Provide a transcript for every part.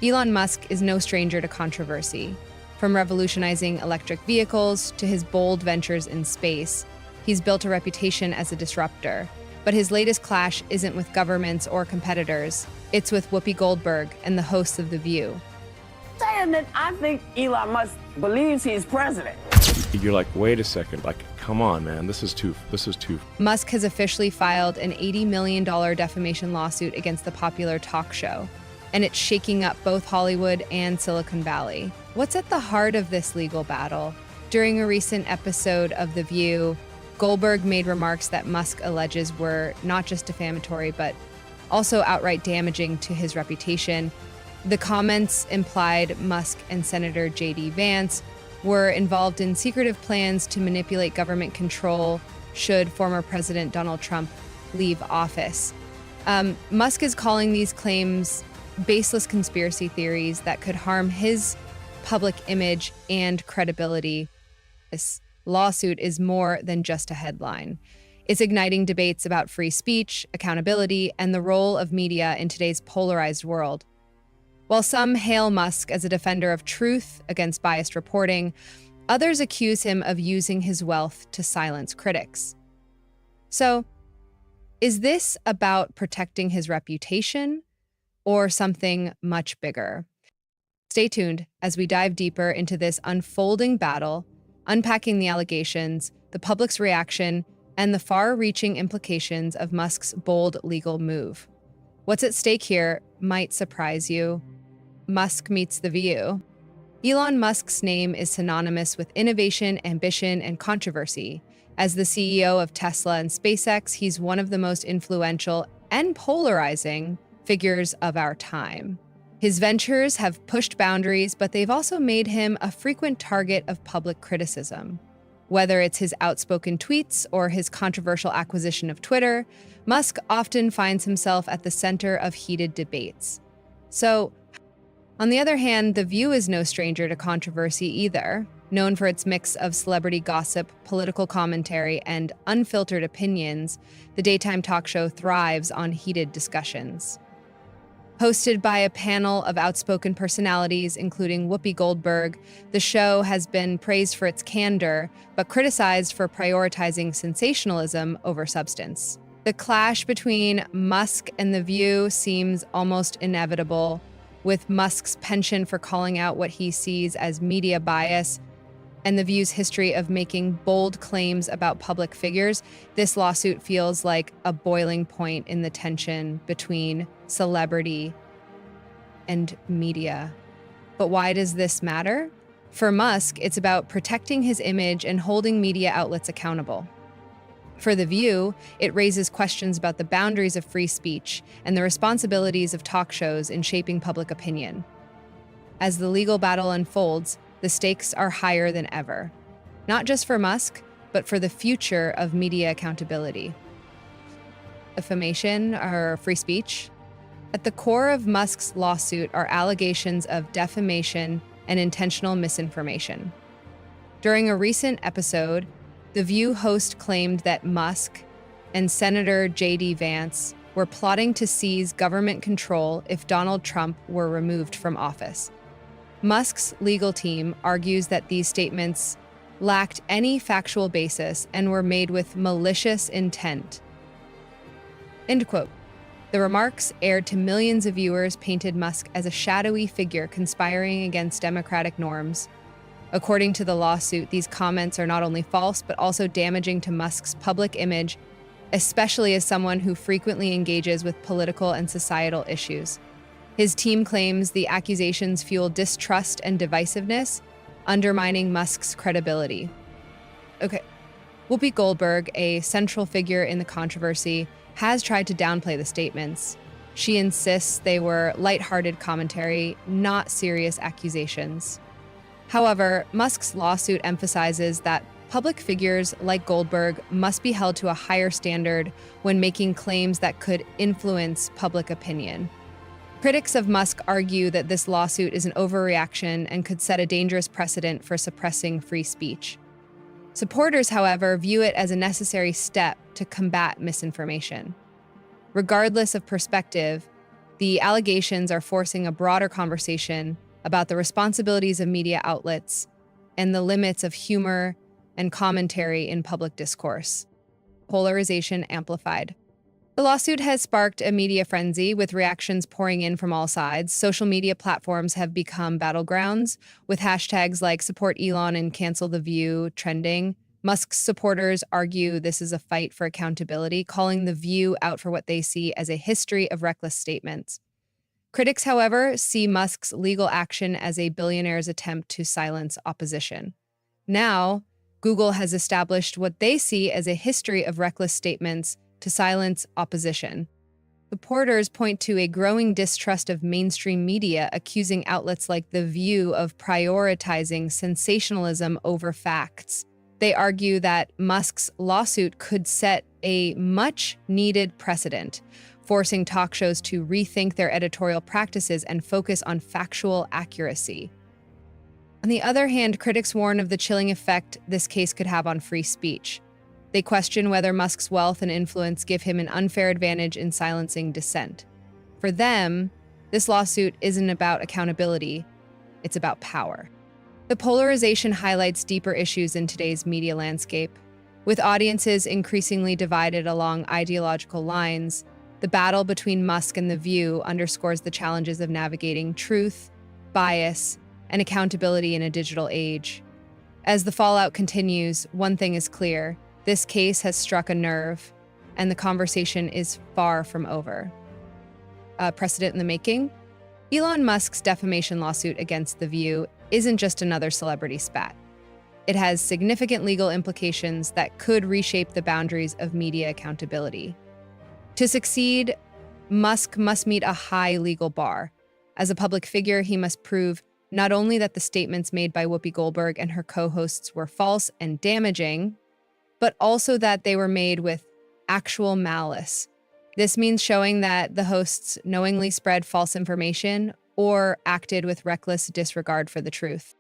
Elon Musk is no stranger to controversy. From revolutionizing electric vehicles to his bold ventures in space, he's built a reputation as a disruptor. But his latest clash isn't with governments or competitors. It's with Whoopi Goldberg and the hosts of The View. Saying that I think Elon Musk believes he's president. You're like, wait a second, like, come on, man, this is too. Musk has officially filed an $80 million defamation lawsuit against the popular talk show, and it's shaking up both Hollywood and Silicon Valley. What's at the heart of this legal battle? During a recent episode of The View, Goldberg made remarks that Musk alleges were not just defamatory, but also outright damaging to his reputation. The comments implied Musk and Senator JD Vance were involved in secretive plans to manipulate government control should former President Donald Trump leave office. Musk is calling these claims baseless conspiracy theories that could harm his public image and credibility. This lawsuit is more than just a headline. It's igniting debates about free speech, accountability, and the role of media in today's polarized world. While some hail Musk as a defender of truth against biased reporting, others accuse him of using his wealth to silence critics. So, is this about protecting his reputation or something much bigger? Stay tuned as we dive deeper into this unfolding battle, unpacking the allegations, the public's reaction, and the far-reaching implications of Musk's bold legal move. What's at stake here might surprise you. Musk meets The View. Elon Musk's name is synonymous with innovation, ambition, and controversy. As the CEO of Tesla and SpaceX, he's one of the most influential and polarizing figures of our time. His ventures have pushed boundaries, but they've also made him a frequent target of public criticism. Whether it's his outspoken tweets or his controversial acquisition of Twitter, Musk often finds himself at the center of heated debates. So, on the other hand, The View is no stranger to controversy either. Known for its mix of celebrity gossip, political commentary, and unfiltered opinions, the daytime talk show thrives on heated discussions. Hosted by a panel of outspoken personalities, including Whoopi Goldberg, the show has been praised for its candor, but criticized for prioritizing sensationalism over substance. The clash between Musk and The View seems almost inevitable, with Musk's penchant for calling out what he sees as media bias and The View's history of making bold claims about public figures. This lawsuit feels like a boiling point in the tension between celebrity and media. But why does this matter? For Musk, it's about protecting his image and holding media outlets accountable. For The View, it raises questions about the boundaries of free speech and the responsibilities of talk shows in shaping public opinion. As the legal battle unfolds, the stakes are higher than ever, not just for Musk, but for the future of media accountability. Defamation or free speech? At the core of Musk's lawsuit are allegations of defamation and intentional misinformation. During a recent episode, The View host claimed that Musk and Senator JD Vance were plotting to seize government control if Donald Trump were removed from office. Musk's legal team argues that these statements lacked any factual basis and were made with malicious intent. End quote. The remarks, aired to millions of viewers, painted Musk as a shadowy figure conspiring against democratic norms. According to the lawsuit, these comments are not only false, but also damaging to Musk's public image, especially as someone who frequently engages with political and societal issues. His team claims the accusations fuel distrust and divisiveness, undermining Musk's credibility. Okay, Whoopi Goldberg, a central figure in the controversy, has tried to downplay the statements. She insists they were lighthearted commentary, not serious accusations. However, Musk's lawsuit emphasizes that public figures like Goldberg must be held to a higher standard when making claims that could influence public opinion. Critics of Musk argue that this lawsuit is an overreaction and could set a dangerous precedent for suppressing free speech. Supporters, however, view it as a necessary step to combat misinformation. Regardless of perspective, The allegations are forcing a broader conversation about the responsibilities of media outlets and the limits of humor and commentary in public discourse. Polarization amplified. The lawsuit has sparked a media frenzy, with reactions pouring in from all sides. Social media platforms have become battlegrounds, with hashtags like support Elon and cancel the View trending. Musk's supporters argue this is a fight for accountability, calling the View out for what they see as a history of reckless statements. Critics, however, see Musk's legal action as a billionaire's attempt to silence opposition. Now, Google has established what they see as a history of reckless statements to silence opposition. Supporters point to a growing distrust of mainstream media, accusing outlets like The View of prioritizing sensationalism over facts. They argue that Musk's lawsuit could set a much-needed precedent, forcing talk shows to rethink their editorial practices and focus on factual accuracy. On the other hand, critics warn of the chilling effect this case could have on free speech. They question whether Musk's wealth and influence give him an unfair advantage in silencing dissent. For them, this lawsuit isn't about accountability, it's about power. The polarization highlights deeper issues in today's media landscape. With audiences increasingly divided along ideological lines, the battle between Musk and The View underscores the challenges of navigating truth, bias, and accountability in a digital age. As the fallout continues, one thing is clear: this case has struck a nerve, and the conversation is far from over. A precedent in the making? Elon Musk's defamation lawsuit against The View isn't just another celebrity spat. It has significant legal implications that could reshape the boundaries of media accountability. To succeed, Musk must meet a high legal bar. As a public figure, he must prove not only that the statements made by Whoopi Goldberg and her co-hosts were false and damaging, but also that they were made with actual malice. This means showing that the hosts knowingly spread false information or acted with reckless disregard for the truth.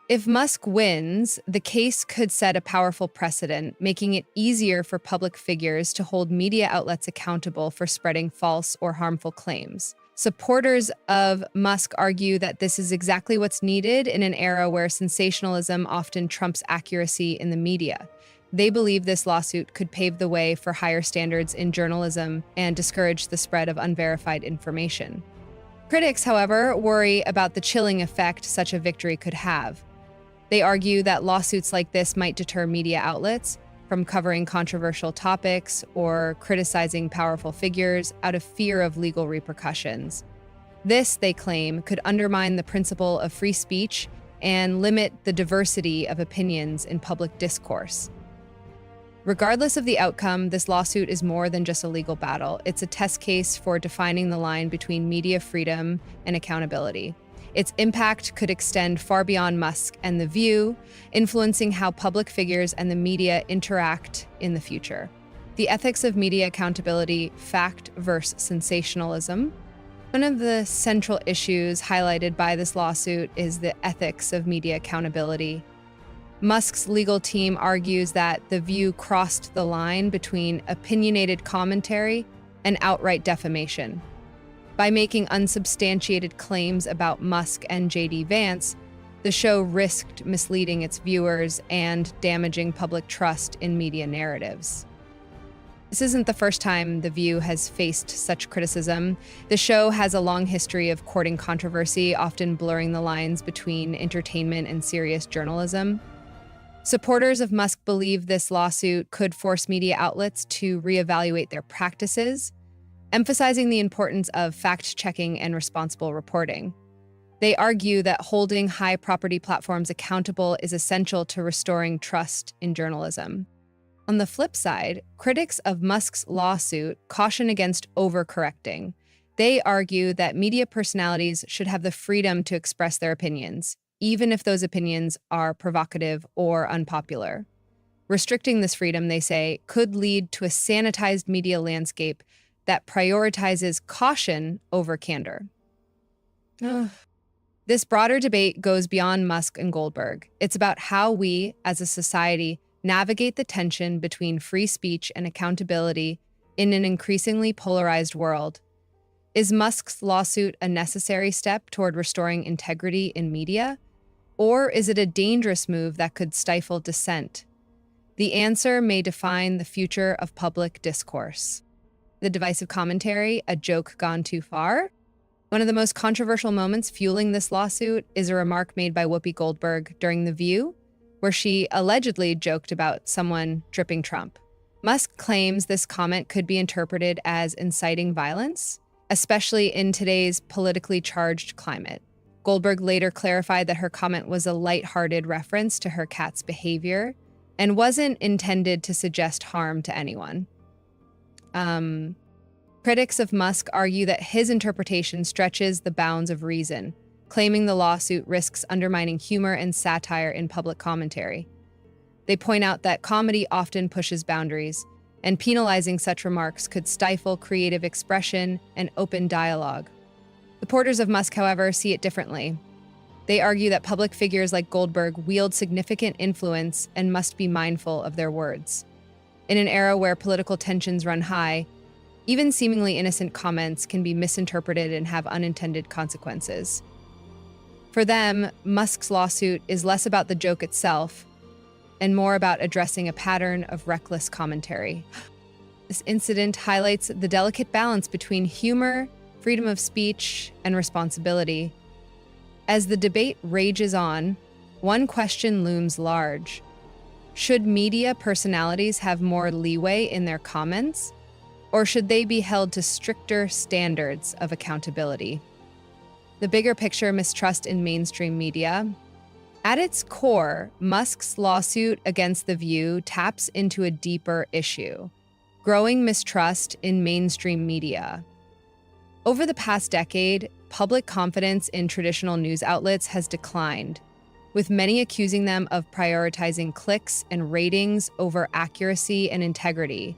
If Musk wins, the case could set a powerful precedent, making it easier for public figures to hold media outlets accountable for spreading false or harmful claims. Supporters of Musk argue that this is exactly what's needed in an era where sensationalism often trumps accuracy in the media. They believe this lawsuit could pave the way for higher standards in journalism and discourage the spread of unverified information. Critics, however, worry about the chilling effect such a victory could have. They argue that lawsuits like this might deter media outlets from covering controversial topics or criticizing powerful figures out of fear of legal repercussions. This, they claim, could undermine the principle of free speech and limit the diversity of opinions in public discourse. Regardless of the outcome, this lawsuit is more than just a legal battle. It's a test case for defining the line between media freedom and accountability. Its impact could extend far beyond Musk and The View, influencing how public figures and the media interact in the future. The ethics of media accountability, fact versus sensationalism. One of the central issues highlighted by this lawsuit is the ethics of media accountability. Musk's legal team argues that The View crossed the line between opinionated commentary and outright defamation. By making unsubstantiated claims about Musk and JD Vance, the show risked misleading its viewers and damaging public trust in media narratives. This isn't the first time The View has faced such criticism. The show has a long history of courting controversy, often blurring the lines between entertainment and serious journalism. Supporters of Musk believe this lawsuit could force media outlets to reevaluate their practices, emphasizing the importance of fact-checking and responsible reporting. They argue that holding high-property platforms accountable is essential to restoring trust in journalism. On the flip side, critics of Musk's lawsuit caution against overcorrecting. They argue that media personalities should have the freedom to express their opinions, even if those opinions are provocative or unpopular. Restricting this freedom, they say, could lead to a sanitized media landscape that prioritizes caution over candor. This broader debate goes beyond Musk and Goldberg. It's about how we, as a society, navigate the tension between free speech and accountability in an increasingly polarized world. Is Musk's lawsuit a necessary step toward restoring integrity in media? Or is it a dangerous move that could stifle dissent? The answer may define the future of public discourse. The divisive commentary, a joke gone too far? One of the most controversial moments fueling this lawsuit is a remark made by Whoopi Goldberg during The View, where she allegedly joked about someone dripping Trump. Musk claims this comment could be interpreted as inciting violence, especially in today's politically charged climate. Goldberg later clarified that her comment was a lighthearted reference to her cat's behavior and wasn't intended to suggest harm to anyone. Critics of Musk argue that his interpretation stretches the bounds of reason, claiming the lawsuit risks undermining humor and satire in public commentary. They point out that comedy often pushes boundaries, and penalizing such remarks could stifle creative expression and open dialogue. Supporters of Musk, however, see it differently. They argue that public figures like Goldberg wield significant influence and must be mindful of their words. In an era where political tensions run high, even seemingly innocent comments can be misinterpreted and have unintended consequences. For them, Musk's lawsuit is less about the joke itself and more about addressing a pattern of reckless commentary. This incident highlights the delicate balance between humor, freedom of speech, and responsibility. As the debate rages on, one question looms large. Should media personalities have more leeway in their comments, or should they be held to stricter standards of accountability? The bigger picture mistrust in mainstream media. At its core, Musk's lawsuit against The View taps into a deeper issue: growing mistrust in mainstream media. Over the past decade, public confidence in traditional news outlets has declined, with many accusing them of prioritizing clicks and ratings over accuracy and integrity.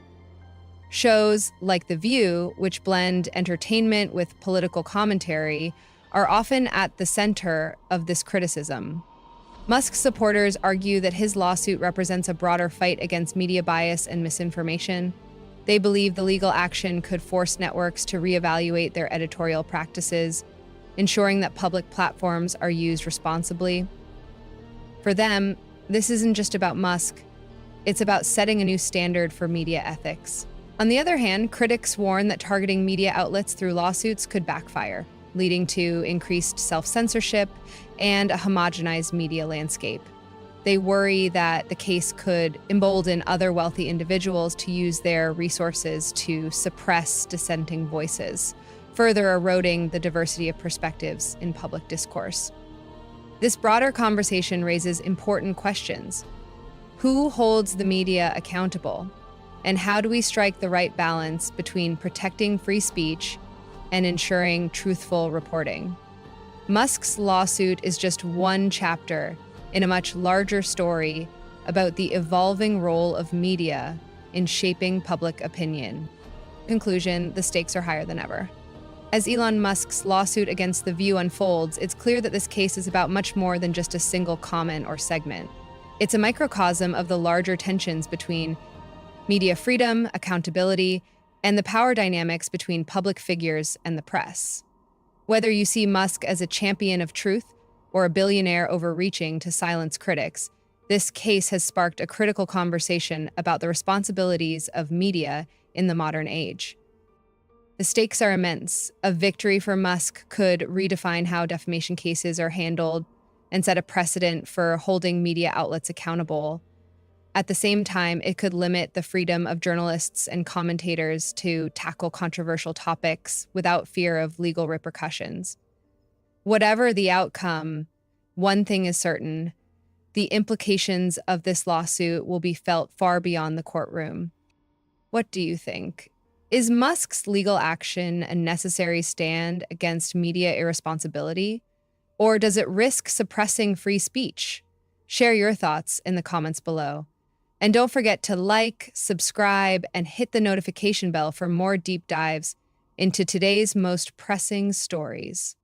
Shows like The View, which blend entertainment with political commentary, are often at the center of this criticism. Musk's supporters argue that his lawsuit represents a broader fight against media bias and misinformation. They believe the legal action could force networks to reevaluate their editorial practices, ensuring that public platforms are used responsibly. For them, this isn't just about Musk, it's about setting a new standard for media ethics. On the other hand, critics warn that targeting media outlets through lawsuits could backfire, leading to increased self-censorship and a homogenized media landscape. They worry that the case could embolden other wealthy individuals to use their resources to suppress dissenting voices, further eroding the diversity of perspectives in public discourse. This broader conversation raises important questions. Who holds the media accountable? And how do we strike the right balance between protecting free speech and ensuring truthful reporting? Musk's lawsuit is just one chapter in a much larger story about the evolving role of media in shaping public opinion. Conclusion, the stakes are higher than ever. As Elon Musk's lawsuit against The View unfolds, it's clear that this case is about much more than just a single comment or segment. It's a microcosm of the larger tensions between media freedom, accountability, and the power dynamics between public figures and the press. Whether you see Musk as a champion of truth or a billionaire overreaching to silence critics, this case has sparked a critical conversation about the responsibilities of media in the modern age. The stakes are immense. A victory for Musk could redefine how defamation cases are handled and set a precedent for holding media outlets accountable. At the same time, it could limit the freedom of journalists and commentators to tackle controversial topics without fear of legal repercussions. Whatever the outcome, one thing is certain: the implications of this lawsuit will be felt far beyond the courtroom. What do you think? Is Musk's legal action a necessary stand against media irresponsibility? Or does it risk suppressing free speech? Share your thoughts in the comments below. And don't forget to like, subscribe, and hit the notification bell for more deep dives into today's most pressing stories.